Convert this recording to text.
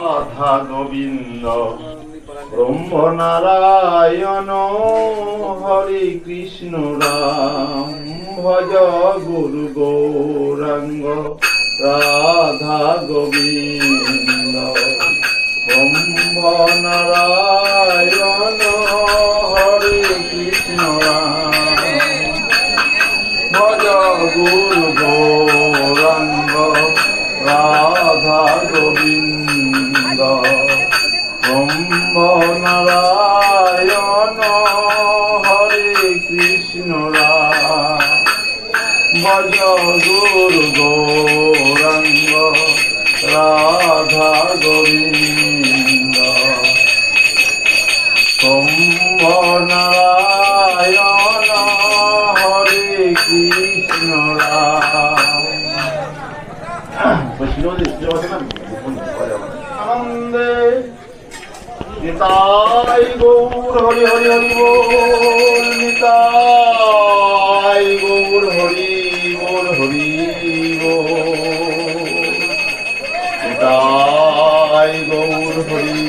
রাধা গোবিন্দ ব্রহ্ম নারায়ণ হরে কৃষ্ণ রাম ভজ গুরু গৌরাঙ্গ রাধা গোবিন্দ ব্রহ্ম নারায়ণ হরে কৃষ্ণ রাম ভজ গুরু গৌরাঙ্গ রাধা গোবিন্দ ব্রহ্ম নারায়ণ হরে কৃষ্ণ রাম ভজ গুরু গৌরাঙ্গ রাধা গোবিন্দ ব্রহ্ম নারায়ণ হরে কৃষ্ণ রাম। আনন্দে নিতাই গৌর হরি হরি হরি বল, নিতাই গৌর হরি বল হরি বল, নিতাই গৌর হরি